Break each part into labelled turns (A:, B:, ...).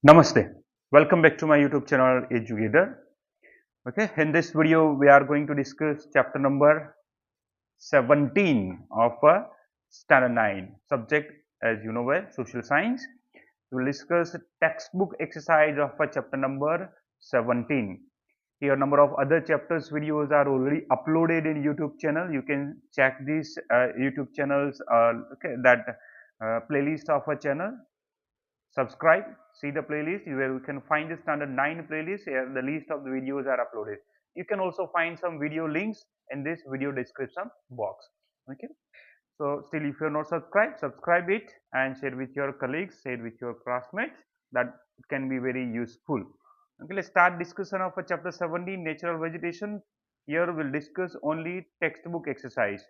A: Namaste. Welcome back to my YouTube channel eEducator. Okay, in this video we are going to discuss chapter number 17 of standard 9 subject, as you know well, social science. We will discuss textbook exercise of chapter number 17. Here number of other chapters videos are already uploaded in YouTube channel. You can check these YouTube channels, that playlist of a channel. Subscribe, see the playlist where you can find the standard 9 playlist. Here the list of the videos are uploaded. You can also find some video links in this video description box. Okay, so still if you're not subscribed, subscribe it and share with your colleagues, share with your classmates. That can be very useful. Okay, let's start discussion of chapter 17, natural vegetation. Here we'll discuss only textbook exercise.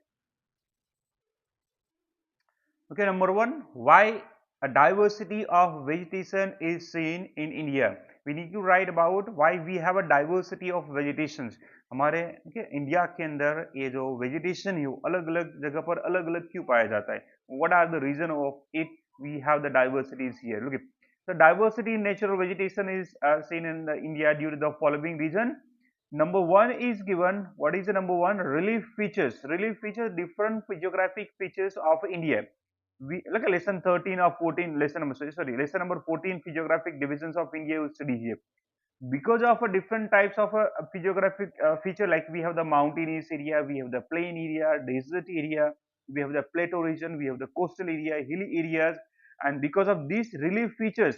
A: Okay, number one, why a diversity of vegetation is seen in India. We need to write about why we have a diversity of vegetations. हमारे India के अंदर ये जो vegetation है वो अलग अलग जगह पर अलग अलग क्यों पाया जाता है. What are the reason of it? We have the diversities here. Look, the diversity in natural vegetation is seen in India due to the following reason. Number one is given. What is the number one? Relief features. Relief features, different geographic features of India. We look at lesson 13 or 14, lesson number 14, physiographic divisions of India we study here. Because of a different types of a physiographic feature, like we have the mountainous area, we have the plain area, desert area, we have the plateau region, we have the coastal area, hilly areas, and because of these relief features,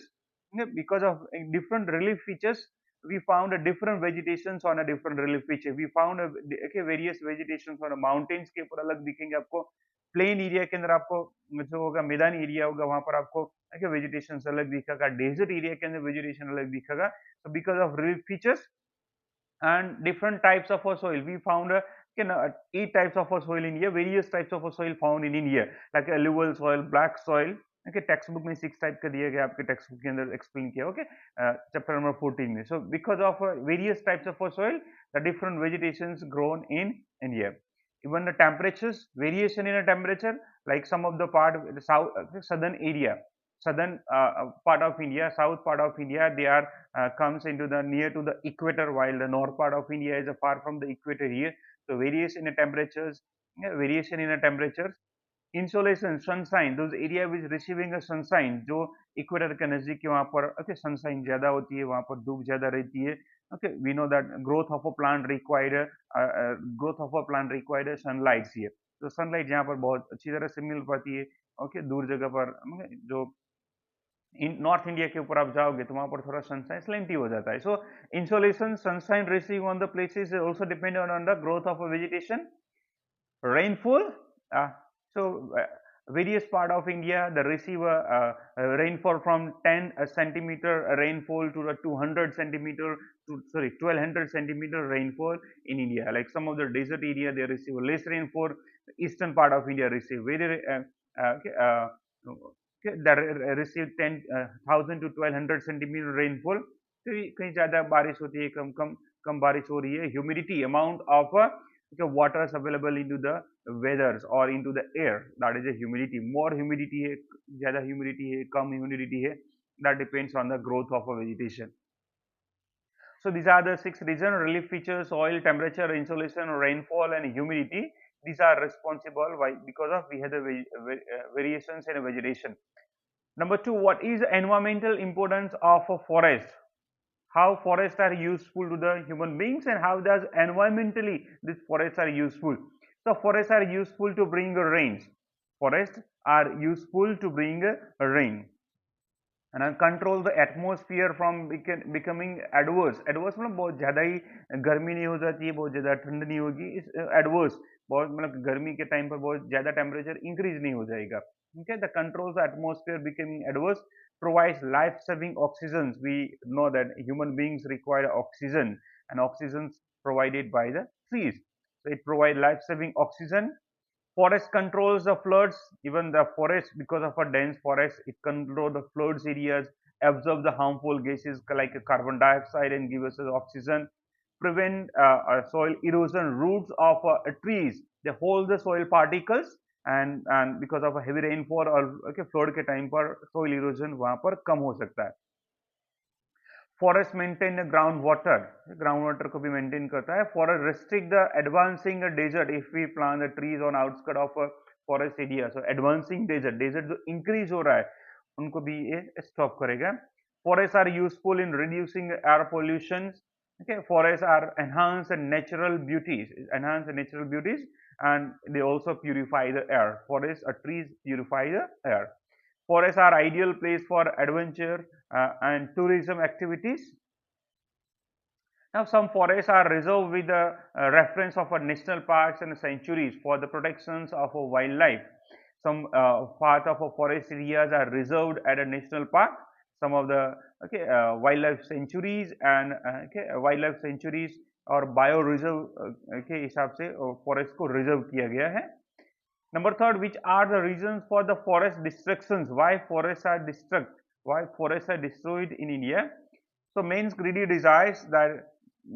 A: because of different relief features, we found a different vegetations on a different relief feature. We found various vegetations on a mountains के ऊपर अलग दिखेंगे आपको, plain area के अंदर आपको जो होगा मैदानी एरिया होगा वहां पर आपको वेजिटेशन अलग दिखेगा, डेजर्ट एरिया के अंदर वेजिटेशन अलग दिखेगा. So because of relief features and different types of soil, we found 8 types of soil in India, various types of soil found in India, like alluvial soil, black soil. Okay, text book में 6 type का दिया गया, आपके text book के अंदर explain किया. Okay, chapter number 14 में. So because of various types of soil, the different vegetations grown in India. Even the temperatures, variation in a temperature, like some of the part, the south, southern area, southern part of India, south part of India, they are comes into the near to the equator, while the north part of India is far from the equator here. So variation in the temperatures, variation in the temperatures. Insolation, sunshine, those area which receiving a sunshine, जो equator के नजदीक है वहां पर sunshine ज्यादा होती है, वहां पर धूप ज्यादा रहती है. We know that growth of a plant required sunlight here. तो सनलाइट जहाँ पर बहुत अच्छी तरह से मिल पाती है. दूर जगह पर जो नॉर्थ इंडिया के ऊपर आप जाओगे तो वहां पर थोड़ा सनशाइन स्लेंटी हो जाता है. So insolation, sunshine receive on the places also depend on the growth of a vegetation. Rainfall, so various part of India they receive rainfall from 10 centimeter rainfall to the 200 centimeter to 1200 centimeter rainfall in India. Like some of the desert area they receive less rainfall. Eastern part of India receive very that receive 10,000 to 1200 centimeter rainfall. कहीं ज़्यादा बारिश होती है, कम बारिश हो रही है. Humidity, amount of water is available into the weathers or into the air, that is a humidity. More humidity है, ज़्यादा humidity है, कम humidity है, that depends on the growth of a vegetation. So these are the 6 reasons: relief features, soil, temperature, insolation, rainfall, and humidity. These are responsible why, because of we have the variations in vegetation. Number 2, what is the environmental importance of a forest? How forests are useful to the human beings, and how does environmentally these forests are useful. So forests are useful to bring rains. Forests are useful to bring rain and control the atmosphere from becoming adverse. Adverse मतलब बहुत ज़्यादा ही गर्मी नहीं हो जाती है, बहुत ज़्यादा ठंड नहीं होगी. इस adverse बहुत मतलब गर्मी के टाइम पर बहुत ज़्यादा टेम्परेचर इंक्रीज नहीं हो जाएगा. Okay, the controls the atmosphere becoming adverse, provides life-saving oxygens. We know that human beings require oxygen, and oxygen provided by the trees. So it provides life-saving oxygen. Forest controls the floods. Even the forest, because of a dense forest, it controls the floods areas, absorb the harmful gases like carbon dioxide and give us oxygen. Prevent soil erosion. Roots of trees, they hold the soil particles, and because of a heavy rainfall or flood के time पर soil erosion वहां पर कम हो सकता है. Forest maintain ground water को भी maintain करता है. Forest restrict the advancing desert if we plant the trees on outskirt of forest area. So advancing desert जो इंक्रीज हो रहा है उनको भी ये स्टॉप करेगा. Forest are useful in reducing air pollution. Okay, forests are enhance the natural beauties, and they also purify the air. Forests or trees purify the air. Forests are ideal place for adventure and tourism activities. Now, some forests are reserved with the reference of national parks and sanctuaries for the protections of wildlife. Some part of forest areas are reserved at a national park. Some of the wildlife sanctuaries and wildlife sanctuaries और bio reserve के हिसाब से forest को reserve किया गया है. Number third, which are the reasons for the forest destructions? Why forests are destroyed in India? So man's greedy desires, that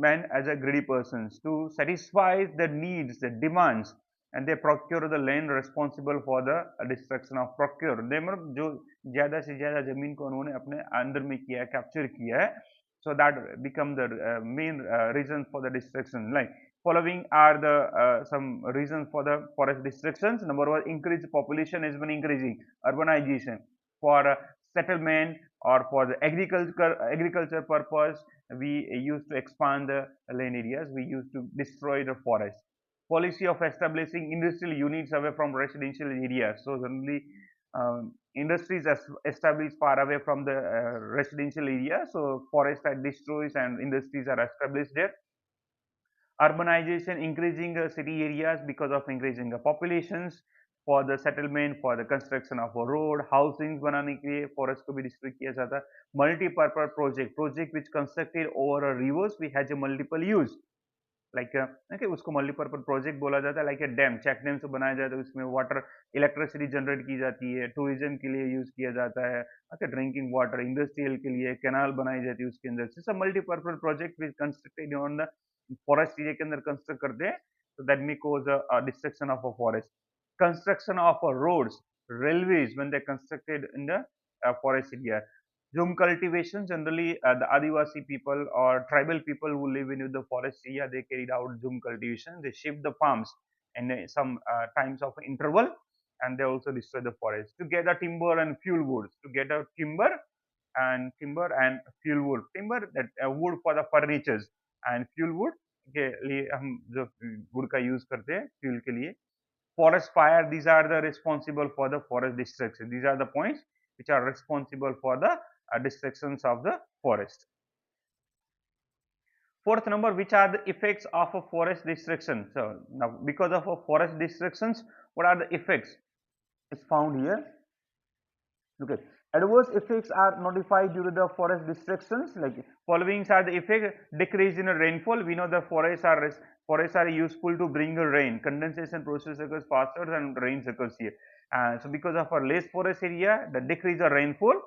A: man as a greedy persons to satisfy the needs, the demands, and they procure the land responsible for the destruction of procure. they मतलब जो ज़्यादा से ज़्यादा ज़मीन को उन्होंने अपने अंदर में किया है, कैप्चर किया है. So that become the main reason for the destruction. Like following are the some reasons for the forest destructions. Number one, increased population has been increasing, urbanization. For settlement or for the agriculture purpose, we used to expand the land areas, we used to destroy the forest. Policy of establishing industrial units away from residential areas. So generally industries are established far away from the residential area, so forests are destroyed and industries are established there. Urbanization, increasing city areas because of increasing populations. For the settlement, for the construction of a road, housing बनाने के लिए forest को भी destroy किया जाता है. Multi-purpose project which constructed over a rivers which has a multiple use. Like उसको multipurpose project बोला जाता है. लाइक डैम, चेक डैम से बनाया जाता है, उसमें वाटर इलेक्ट्रिसिटी जनरेट की जाती है, टूरिज्म के लिए यूज किया जाता है, ड्रिंकिंग वाटर, इंडस्ट्रियल के लिए कैनाल बनाई जाती है उसके अंदर. सब multipurpose project which constructed on the forest area के अंदर कंस्ट्रक्ट करते हैं. तो that may cause destruction of a forest. Construction of roads, railways when they constructed in the forest area. Zoom cultivation, generally the Adivasi people or tribal people who live in the forest area, they carried out zoom cultivation. They shift the farms in some times of interval, and they also destroy the forest to gather timber and fuel wood. To gather timber and fuel wood. Timber, that wood for the furnitures, and fuel wood के लिए हम जो wood का use करते हैं fuel के लिए. Forest fire, these are the responsible for the forest destruction. These are the points which are responsible for the destructions of the forest. Fourth number, which are the effects of a forest destruction? So now, because of a forest destructions, what are the effects? Is found here. Okay, adverse effects are notified due to the forest destructions. Like following are the effect: decrease in rainfall. We know the forests are useful to bring the rain. Condensation process occurs faster than rain occurs here. So because of a less forest area, the decrease of rainfall,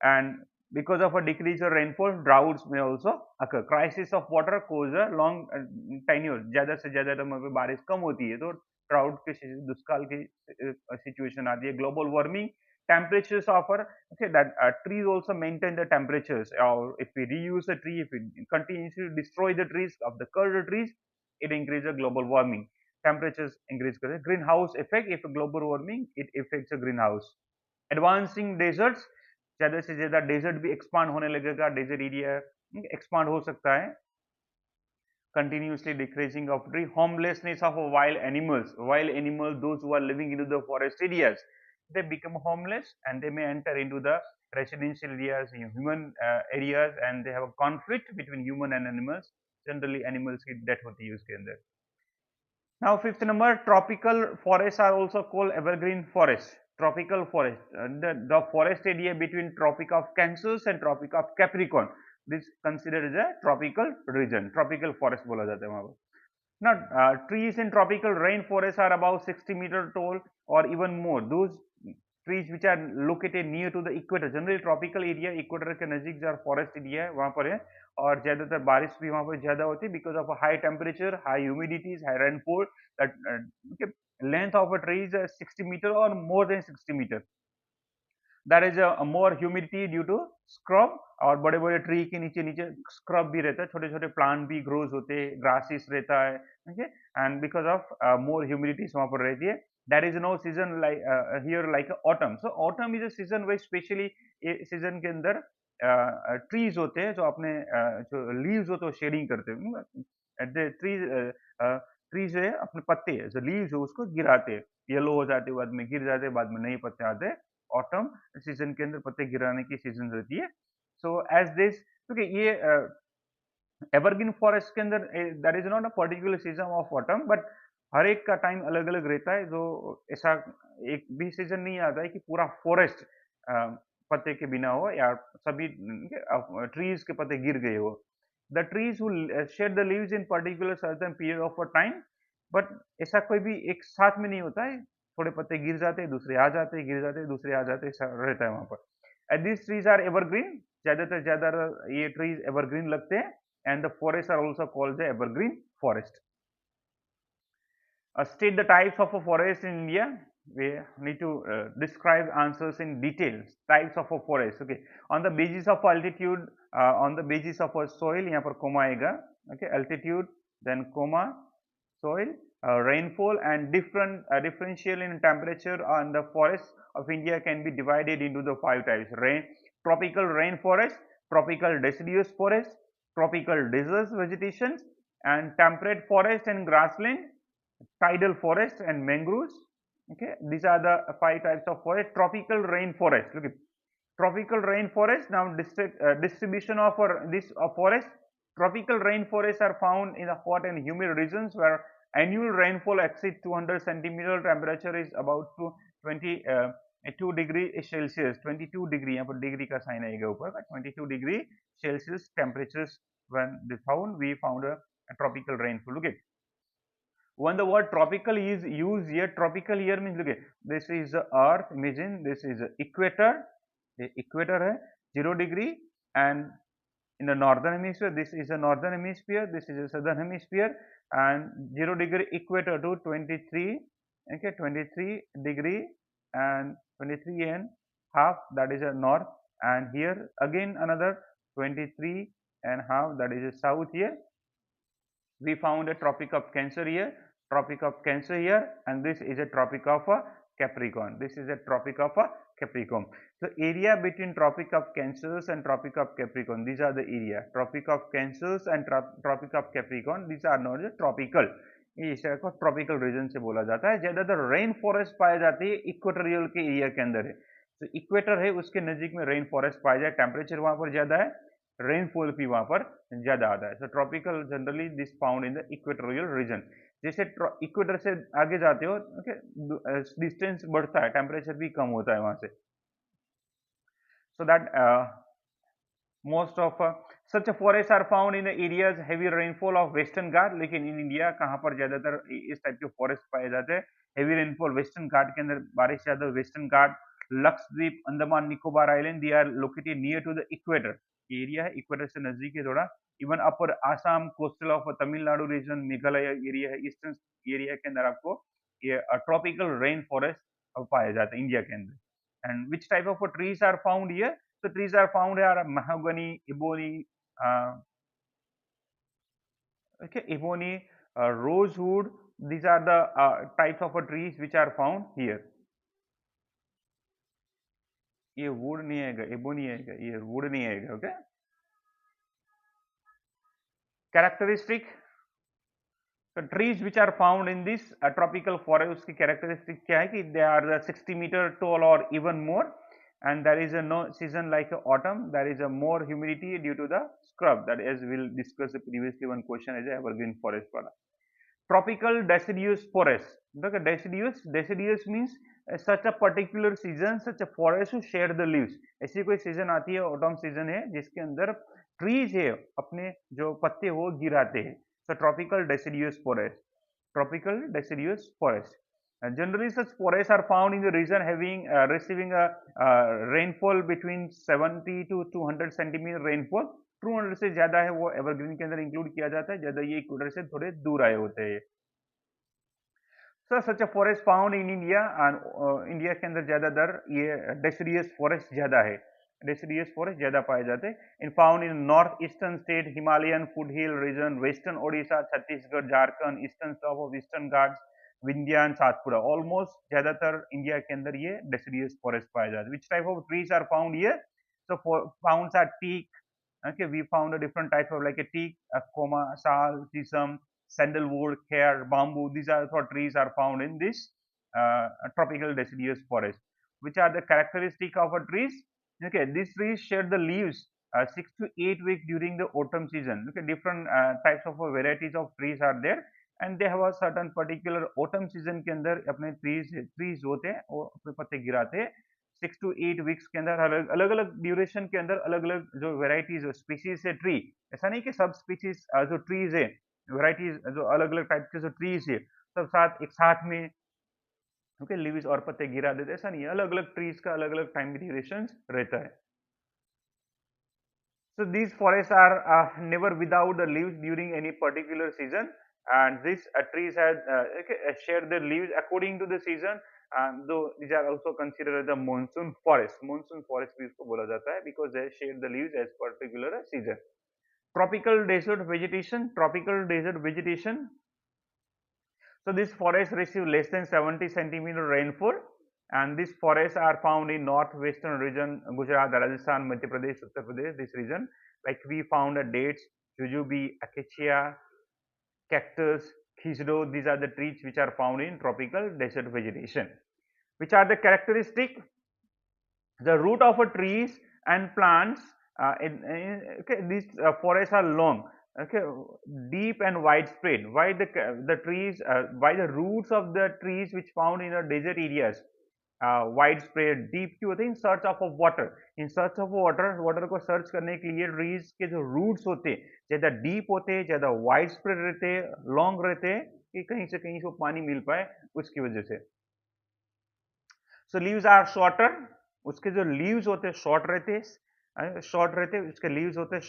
A: and because of a decrease of rainfall, droughts may also occur. Crisis of water cause a long tenure. ज़्यादा से ज़्यादा समय पे बारिश कम होती है तो drought के दुष्काल की situation आती है. Global warming, temperatures offer, okay, that trees also maintain the temperatures. Or if we reuse a tree, if we continuously destroy the trees of the curved trees, it increases global warming. Temperatures increase. Greenhouse effect, if global warming, it affects a greenhouse. Advancing deserts, ज़्यादा से ज़्यादा desert भी expand होने लगेगा. Desert area expand हो सकता है. Continuously decreasing of tree. Homelessness of wild animals, those who are living into the forest areas, they become homeless and they may enter into the residential areas, human areas, and they have a conflict between human and animals. Generally animals की death होती है उसके अंदर. Now fifth number, tropical forests are also called evergreen forest. Tropical forest, the forest area between Tropic of Cancer and Tropic of Capricorn, this considered as a tropical region. Tropical forest बोला जाता है वहाँ पर. Now trees in tropical rainforest are about 60-meter tall or even more. Those trees which are located near to the equator, generally tropical area equator के नजदीक जो forest area है वहाँ पर है, और ज़्यादातर बारिश भी वहाँ पर ज़्यादा होती है because of a high temperature, high humidities, high rainfall. That okay, length of a tree is 60 meter or more than 60 meter. That is more humidity due to scrub, और बड़े बड़े ट्री के नीचे नीचे स्क्रब भी रहता है, छोटे छोटे प्लांट भी ग्रोज होते हैं, ग्रासेस रहता है, okay, and because of more humidity वहां पर रहती है। That is no season like here like autumn. So autumn is a season way specially season के अंदर ट्रीज होते हैं जो अपने जो लीव्स होते हैं शेडिंग करते हैं, ट्री जो है अपने पत्ते जो लीव्स है उसको गिराते हैं, येलो हो जाते हैं, बाद में गिर जाते हैं, बाद में नए पत्ते आते हैं। ऑटम सीजन के अंदर पत्ते गिराने की सीजन रहती है। सो एज दिस, क्योंकि ये एवरग्रीन फॉरेस्ट के अंदर that is not a particular season of autumn, but हर एक का टाइम अलग अलग रहता है, जो ऐसा एक भी सीजन नहीं आता है कि पूरा फॉरेस्ट पत्ते के बिना हो या सभी ट्रीज के पत्ते गिर गए हो। The trees will shed the leaves in particular certain period of a time, but ऐसा कोई भी एक साथ में नहीं होता है, थोड़े पत्ते गिर जाते हैं, दूसरे आ जाते हैं, गिर जाते हैं, दूसरे आ जाते हैं, ऐसा रहता है वहां पर। And this trees are evergreen, ज्यादातर ज्यादा ये ट्रीज एवरग्रीन लगते हैं, and the forests are also called the evergreen forest. State the types of a forest in India. We need to describe answers in detail. Types of a forest. Okay. On the basis of altitude, on the basis of a soil, यहाँ पर comma आएगा. Okay. Altitude, then comma, soil, rainfall, and differential in temperature on the forests of India can be divided into the 5 types. Tropical rainforest, tropical deciduous forest, tropical desert vegetation, and temperate forest and grassland, tidal forest and mangroves. Okay, these are the 5 types of forest. Tropical rainforest. Look at tropical rainforest. Now distribution of this forest. Tropical rainforests are found in the hot and humid regions where annual rainfall exceeds 200 centimeter. Temperature is about 2 degree Celsius. 22 degree, यहाँ पर degree का sign आएगा ऊपर का, 22 degree Celsius temperatures when they found, we found a tropical rainfall. Look at when the word tropical is used here, tropical here means look at this is the earth, imagine this is the equator, the equator hai 0 degree, and in the northern hemisphere this is the northern hemisphere, this is the southern hemisphere, and 0 degree equator to 23, okay, 23 degree and 23 and half, that is a north, and here again another 23 and half, that is a south. Here we found a tropic of Cancer here, tropic of Cancer here, and this is a tropic of Capricorn. This is a tropic of Capricorn. So area between tropic of Cancer and tropic of Capricorn, these are the area. Tropic of Cancer and tropic of Capricorn, these are not tropical. इस को tropical region से बोला जाता है। ज्यादातर rain forest पाए जाती है इक्वेटोरियल के एरिया के अंदर है, तो इक्वेटर है उसके नजीक में रेन फॉरेस्ट पाया जाए, टेम्परेचर वहां पर ज्यादा है, रेनफॉल भी वहां पर ज्यादा आता है। So tropical generally this found in the equatorial region. जैसे इक्वेटर से आगे जाते हो, ओके, डिस्टेंस बढ़ता है, टेम्परेचर भी कम होता है वहां से। So that most of such forests are found in the areas heavy rainfall of western Ghat। लेकिन इन इंडिया कहाँ पर ज्यादातर इस टाइप के फॉरेस्ट पाए जाते हैं? हेवी रेनफॉल वेस्टर्न घाट के अंदर बारिश ज्यादा, western Ghat, Lakshadweep, Andaman Nicobar island, they are located near to the equator. Area है इक्वेटर से नजदीक है थोड़ा। Even upper Assam, coastal of Tamil Nadu region, Meghalaya area है, ईस्टर्न एरिया के अंदर आपको ये ट्रॉपिकल रेन फॉरेस्ट पाया जाता है इंडिया के अंदर। And which type of trees are found here? So trees are found here: mahogany, ebony, okay, ebony, rosewood. These are the types of trees which are found here. ये wood नहीं आएगा, ebony आएगा, ये wood नहीं आएगा, okay? Characteristic. So trees which are found in this tropical forest, उसकी characteristic क्या है कि they are the 60 meter tall or even more. And there is a no season like autumn, there is a more humidity due to the scrub, that as we'll discuss previously one question is evergreen forest wala. Tropical deciduous forest, okay, deciduous means such a particular season, such a forest to share the leaves। ऐसी कोई season आती है, autumn season है, जिसके अंदर trees है अपने जो पत्ते हो गिराते हैं। so tropical deciduous forest, tropical deciduous forest। Generally, such forests are found in the region having receiving a rainfall between 70 to 200 centimeter rainfall। 200 से ज्यादा है वो एवरग्रीन के अंदर इंक्लूड किया जाता है, ज्यादा ये इक्वेटर से थोड़े दूर आए होते हैं। Sir such a forest found in India, and India के अंदर ज्यादातर ये डेसिडियस फॉरेस्ट ज्यादा है, डेसिडियस फॉरेस्ट ज्यादा पाए जाते हैं। In found in north eastern state, Himalayan foot hill region, western Odisha, Chhattisgarh, Jharkhand, eastern top of eastern Ghats, Vindhya and Satpura. Almost ज्यादातर इंडिया के अंदर ये डेसिडियस फॉरेस्ट पाए जाते हैं। Which type of trees are found here? So founds are teak. Okay, we found a different type of like a teak, a coma, sal, sisam, sandalwood, care, bamboo. These are what trees are found in this tropical deciduous forest. Which are the characteristic of a trees? Okay, these trees shed the leaves 6 to 8 weeks during the autumn season. Okay, different types of varieties of trees are there, and they have a certain particular autumn season के अंदर अपने trees होते हैं वो अपने पत्ते गिराते हैं। 6 to 8 वीक्स के अंदर अलग अलग ड्यूरेशन के अंदर अलग अलग जो वेराइटीज स्पीसीज है ट्री, ऐसा नहीं कि सब स्पीसीज जो ट्रीज है वेराइटीज जो अलग अलग टाइप के जो ट्रीज है सब साथ एक साथ में ओके लीव्स और पत्ते गिरा देते, ऐसा नहीं है, अलग अलग ट्रीज का अलग अलग टाइम ड्यूरेशन रहता है। So these forests are never without the leaves during any particular season, and these trees have okay, share their leaves according to the season. Though these are also considered as the monsoon forest. Monsoon forest भी इसको बोला जाता है because they share the leaves as particular season. Tropical desert vegetation. Tropical desert vegetation. So these forests receive less than 70 centimeter rainfall, and these forests are found in northwestern region, Gujarat, Rajasthan, Madhya Pradesh, Uttar Pradesh, this region. Like we found dates, jujube, acacia, cactus, khijro. These are the trees which are found in tropical desert vegetation. Which are the characteristic? The root of a trees and plants okay, these forests are long, okay, deep and widespread. Why the trees why the roots of the trees which found in the desert areas widespread deep क्यों होते हैं? In search of water, in search of water, water को search करने के लिए trees के जो roots होते हैं ज्यादा डीप होते हैं, ज्यादा वाइड स्प्रेड रहते हैं, लॉन्ग रहते हैं कि कहीं से कहीं को पानी मिल पाए उसकी वजह से। सो लीव्स आर शॉर्टर, उसके जो लीव्स होते हैं शॉर्ट रहते हैं, शॉर्ट रहते हैं, उसके लीव्स होते हैं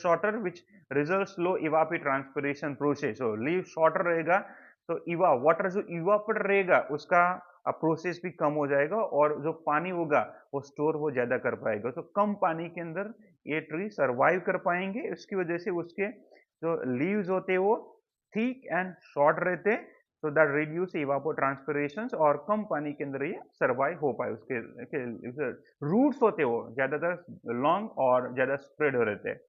A: shorter which result slow evapotranspiration process. so leave shorter रहेगा तो वाटर जो इवापोरेट रहेगा उसका प्रोसेस भी कम हो जाएगा और जो पानी होगा वो स्टोर वो ज्यादा कर पाएगा। तो कम पानी के अंदर ये ट्री सरवाइव कर पाएंगे, उसकी वजह से उसके जो लीव्स होते हैं वो थिक एंड शॉर्ट रहते, सो दैट रिड्यूस इवापोट्रांसपिरेशन, और कम पानी के अंदर ये सर्वाइव हो पाए। उसके रूट्स होते वो ज्यादातर लॉन्ग और ज्यादा स्प्रेड हो रहते हैं।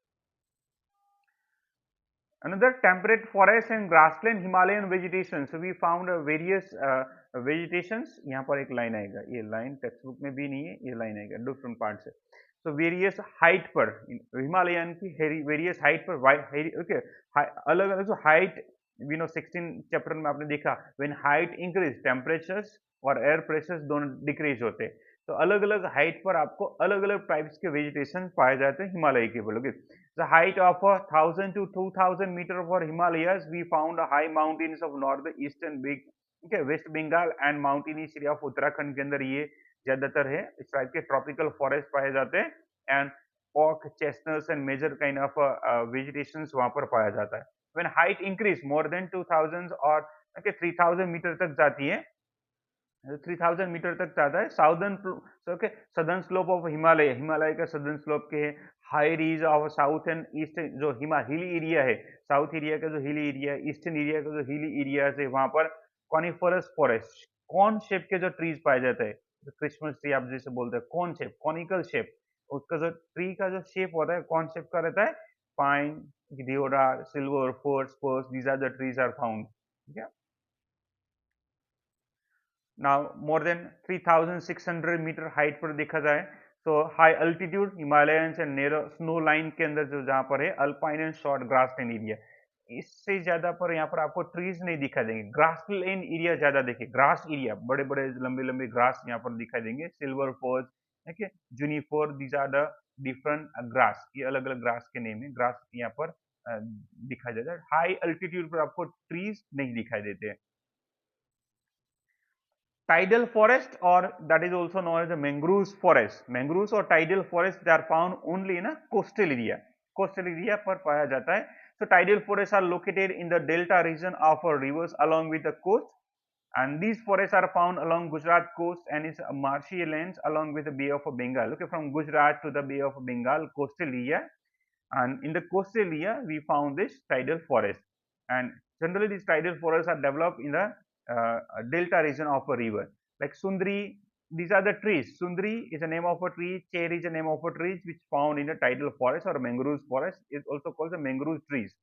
A: Another temperate forest and grassland Himalayan vegetation. So we found various vegetations. यहाँ पर एक लाइन आएगा, ये लाइन टेक्स्ट बुक में भी नहीं है, ये लाइन आएगा डिफरेंट पार्ट से। तो वेरियस हाइट पर हिमालयन की वेरियस हाइट पर ओके अलग अलग जो हाइट वी नो 16 चैप्टर में आपने देखा व्हेन हाइट इंक्रीज टेम्परेचर्स और एयर प्रेशर्स दोनों डिक्रीज होते हैं। तो अलग अलग हाइट पर आपको अलग अलग टाइप्स के वेजिटेशन पाए जाते हैं हिमालय के ऊपर। The height of 1,000 to 2,000 meter for Himalayas, we found high mountains of northeastern West Bengal and mountainous area of Uttarakhand के अंदर ये ज्यादातर है, इस टाइप के ट्रॉपिकल फॉरेस्ट पाए जाते हैं, and oak, chestnuts and major kind of vegetations वहां पर पाया जाता है। When height increase more than 2,000 और 3,000 मीटर तक जाती है, 3000 मीटर तक जाता है, southern slope of Himalaya, Himalaya का सदर्न स्लोप के high ridge of south and east, जो हिली एरिया है, साउथ एरिया का जो हिली एरिया, ईस्टर्न एरिया का जो हिली एरिया है वहां पर कॉनिफरस फॉरेस्ट, कॉन शेप के जो ट्रीज पाए जाते हैं, क्रिसमस ट्री आप जैसे बोलते हैं, कॉन शेप, कॉनिकल शेप, उसका जो ट्री का जो शेप होता है कॉन शेप का रहता है। Pine, deodar, silver, spruce, these are the trees are found. ठीक है, now more than 3600 metre height पर देखा जाए तो high altitude Himalayans and narrow snow line के अंदर जो जहां पर है alpine and short grassland area, इससे ज्यादा पर यहाँ पर आपको ट्रीज नहीं दिखाई देंगे, ग्रासलैंड एरिया ज्यादा देखिए, ग्रास एरिया बड़े बड़े लंबे लंबे ग्रास यहाँ पर दिखाई देंगे, सिल्वर फोर्स, ठीक है, juniper, these are the different grass, ये अलग अलग ग्रास के नेम है, ग्रास यहाँ पर दिखाई देता है। हाई अल्टीट्यूड पर आपको ट्रीज नहीं दिखाई देते हैं। Tidal forest, or that is also known as the mangroves forest, mangroves or tidal forest, they are found only in a coastal area, coastal area पर पाया जाता है। So tidal forests are located in the delta region of rivers along with the coast, and these forests are found along Gujarat coast and its marshy lands along with the Bay of Bengal. Okay, from Gujarat to the Bay of Bengal coastal area, and in the coastal area we found this tidal forest, and generally these tidal forests are developed in the delta region of a river like Sundri. These are the trees. Sundri is the name of a tree, cherry is the name of a tree which found in a tidal forest or mangrove forest, is also called the mangrove trees.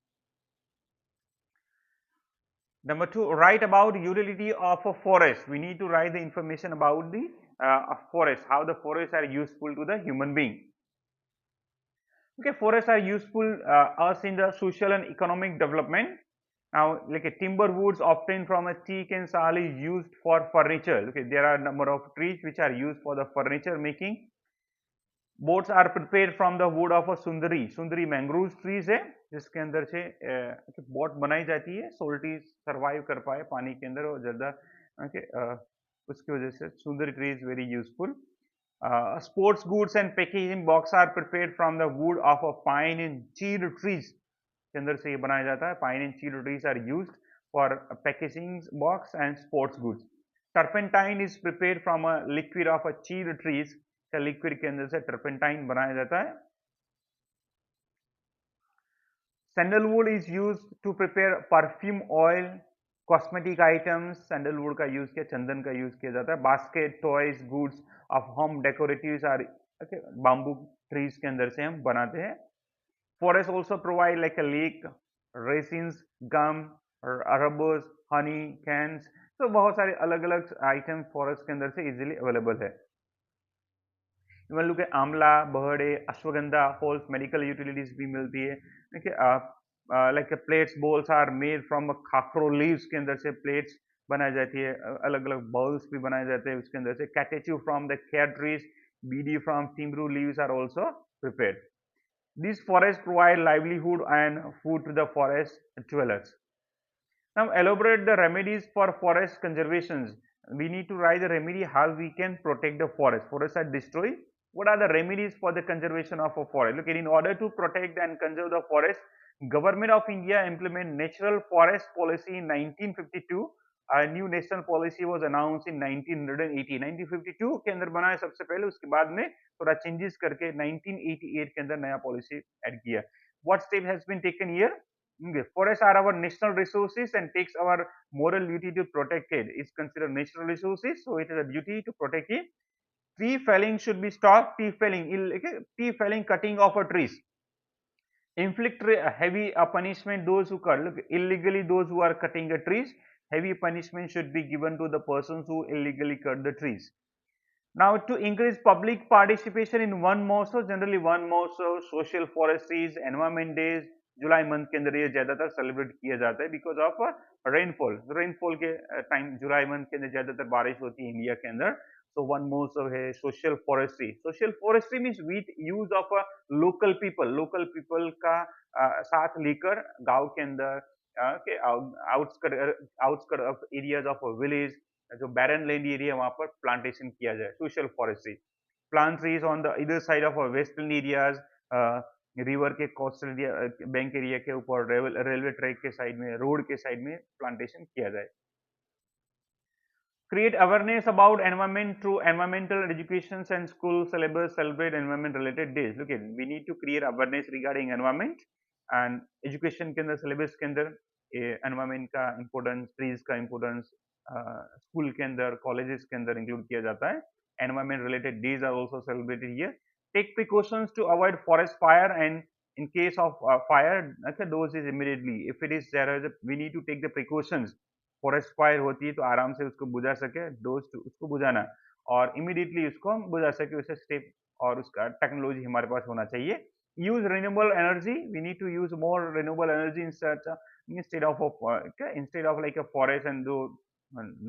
A: Number two, write about utility of a forest. We need to write the information about the forest, how the forests are useful to the human being. Okay, forests are useful us in the social and economic development. Now, like a timber woods obtained from a teak and sal is used for furniture. Okay, there are a number of trees which are used for the furniture making. Boats are prepare from the wood of a sundari. Sundari mangrove trees है जिसके अंदर से boat बनाई जाती है, सोल्टी survive कर पाए पानी के अंदर और ज्यादा उसकी वजह से sundari tree is very useful. Sports goods and packaging box are prepared from the wood of a pine and chir trees के अंदर से ये बनाया जाता है. Pine and chir trees are used for packaging box and sports goods. Turpentine is prepared from a liquid of a chir trees. Liquid के अंदर से टर्पेंटाइन बनाया जाता है. Sandalwood is use to prepare perfume oil, cosmetic items. Sandalwood का use किया, चंदन का यूज किया जाता है. Basket, toys, goods of home decoratives are bamboo trees के अंदर से हम बनाते हैं. Forest also provide like a lac, resins, gum, rubbers, honey, canes. तो बहुत सारे अलग अलग आइटम फॉरेस्ट के अंदर से इजीली अवेलेबल है. You look at amla, baheda, ashwagandha, holes, medical utilities भी मिलती है. देखिए like plates, bowls are made from खाखरो लीव्स के अंदर से प्लेट्स बनाई जाती है. अलग अलग बाउल्स भी बनाए जाते हैं उसके अंदर से. Catechu from the khair trees, bidi from timru leaves are also prepared. These forests provide livelihood and food to the forest dwellers. Now elaborate the remedies for forest conservation. We need to write the remedy how we can protect the forest. Forests are destroyed. What are the remedies for the conservation of a forest? Look, in order to protect and conserve the forest, Government of India implement Natural Forest Policy in 1952. A new national policy was announced in 1980. 1952 के अंदर बना है सबसे पहले, उसके बाद में थोड़ा चेंजेस करके 1988 के अंदर नया पॉलिसी ऐड किया. What step has been taken here? Forests are our national resources and takes our moral duty to protect it. It's considered natural resources, so it is a duty to protect it. Tree felling should be stopped. Tree felling, cutting of a trees. Inflict heavy punishment those who cut. Look, illegally those who are cutting the trees, heavy punishment should be given to the persons who illegally cut the trees. Now, to increase public participation in one महोत्सव, generally one महोत्सव, social forestries, environment days, जुलाई month के अंदर ये ज्यादातर celebrate किया जाता है because of rainfall. Rainfall के टाइम जुलाई मंथ के अंदर ज्यादातर बारिश होती है इंडिया के अंदर. So one महोत्सव है social forestry. Social forestry means with use of local people का साथ लेकर गांव के अंदर के outskirt of areas of village, जो बैरन लैंड एरिया वहां पर प्लांटेशन किया जाए. Social forestry. Plant trees on the इधर side of western areas, river के कोस्टल बैंक एरिया के ऊपर, रेलवे ट्रैक के साइड में, रोड के साइड में प्लांटेशन किया जाए. Create awareness about environment through environmental education and school syllabus. Celebrate environment related days. Look at, we need to create awareness regarding environment and education के अंदर, syllabus के अंदर environment का importance, trees का importance school के अंदर, colleges के अंदर include किया जाता है. Environment related days are also celebrated here. Take precautions to avoid forest fire, and in case of fire, okay, dose is immediately. If it is there is we need to take the precautions. Forest fire होती है तो आराम से उसको बुझा सके, dose उसको बुझाना और इमीडिएटली उसको हम बुझा सके, उसे स्टेप और उसका टेक्नोलॉजी हमारे पास होना चाहिए. Use renewable energy. We need to use more renewable energy instead of like a forest and जो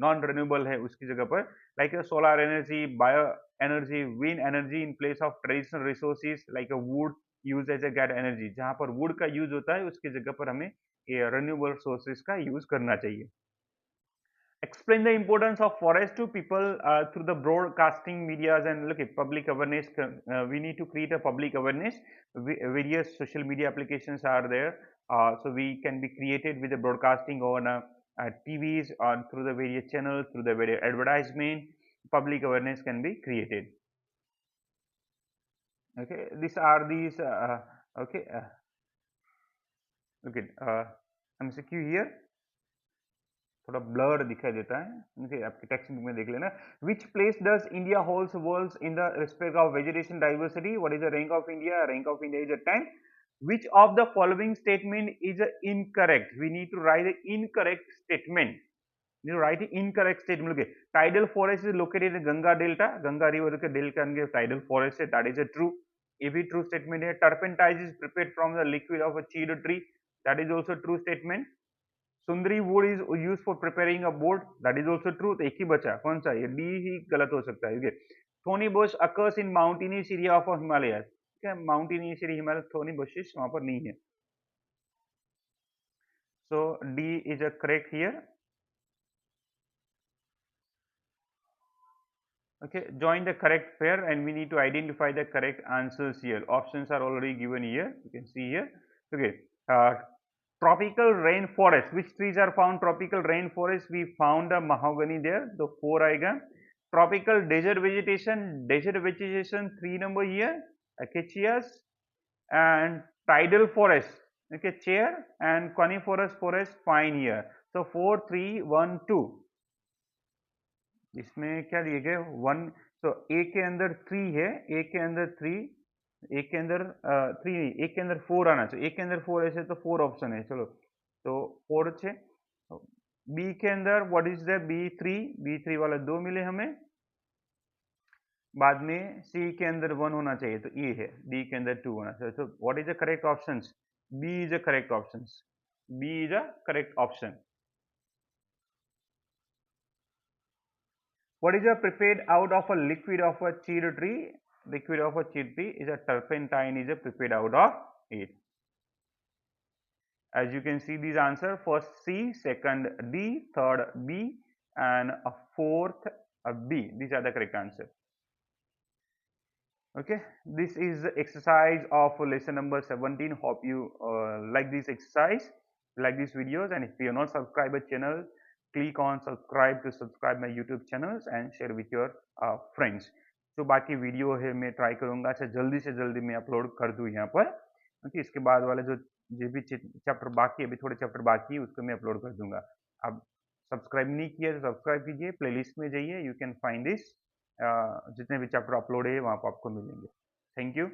A: नॉन रिन्यूएबल है उसकी जगह पर like solar energy, bio energy, wind energy in place of traditional resources like wood use as a get energy. जहां पर would का use होता है उसकी जगह पर हमें रिन्यूएबल सोर्सेज का यूज करना चाहिए. Explain the importance of forest to people through the broadcasting medias and look at public awareness. We need to create a public awareness. Various social media applications are there, so we can be created with the broadcasting on TVs or through the various channels, through the various advertisement, public awareness can be created. Okay, these are these okay okay MCQ here थोड़ा blur दिखाई देता है okay, आपके text book में देख लेना. Which place does India holds worlds in the respect of vegetation diversity? What is the rank of India? Rank of India is a 10. Which of the following statement is incorrect? We need to write the incorrect statement. You write the incorrect statement. Okay, tidal forest is located in Ganga Delta. Ganga River के delta के tidal forest है. That is a true. If a true statement है. Turpentine is prepared from the liquid of a cedar tree. That is also true statement. Sundari wood is used for preparing a board. That is also true. तो एक ही बचा. कौन सा? ये D ही गलत हो सकता है. Okay. Thorny bush occurs in mountainous area of Himalayas. Okay, mountainous area Himalaya thorny bushes वहाँ पर नहीं है. So D is a correct here. Okay, join the correct pair and we need to identify the correct answers here. Options are already given here. You can see here. Okay, tropical rainforest. Which trees are found tropical rainforest? We found a mahogany there. The 4 आएगा. Tropical desert vegetation. Desert vegetation 3 number here. Acacias and tidal forest. Okay, chair and coniferous forest pine here. So 4, 3, 1, 2. इसमें क्या दिए गए 1. तो ए के अंदर 3 है. ए के अंदर 3. ए के अंदर 3 नहीं. ए के अंदर 4 आना चाहिए. ए के अंदर 4 ऐसे तो 4 ऑप्शन है. चलो तो 4 अच्छे. बी के अंदर what is the B3. B3 वाला 2 मिले हमें. बाद में सी के अंदर 1 होना चाहिए तो ये है. डी के अंदर 2 होना चाहिए. तो what is the correct options? B is a correct options. B is a correct option. What is a prepared out of a liquid of a cedar tree? Liquid of a cedar tree is a turpentine is a prepared out of it. As you can see these answer, first C, second D, third B and a fourth B. These are the correct answer. Okay, this is the exercise of lesson number 17. Hope you like this exercise, like these videos, and if you are not subscribed to channel, click on subscribe to subscribe my YouTube channels and share with your friends. जो बाकी video है मैं try करूंगा अच्छा जल्दी से जल्दी मैं अपलोड कर दूं यहाँ पर. ओके, इसके बाद वाले जो भी चैप्टर बाकी है, अभी थोड़े चैप्टर बाकी है, उसको मैं अपलोड कर दूंगा. अब सब्सक्राइब नहीं किया तो सब्सक्राइब कीजिए. प्लेलिस्ट में जाइए. You can find this. जितने भी चैप्टर अपलोड है वहाँ पर आपको मिलेंगे. Thank you.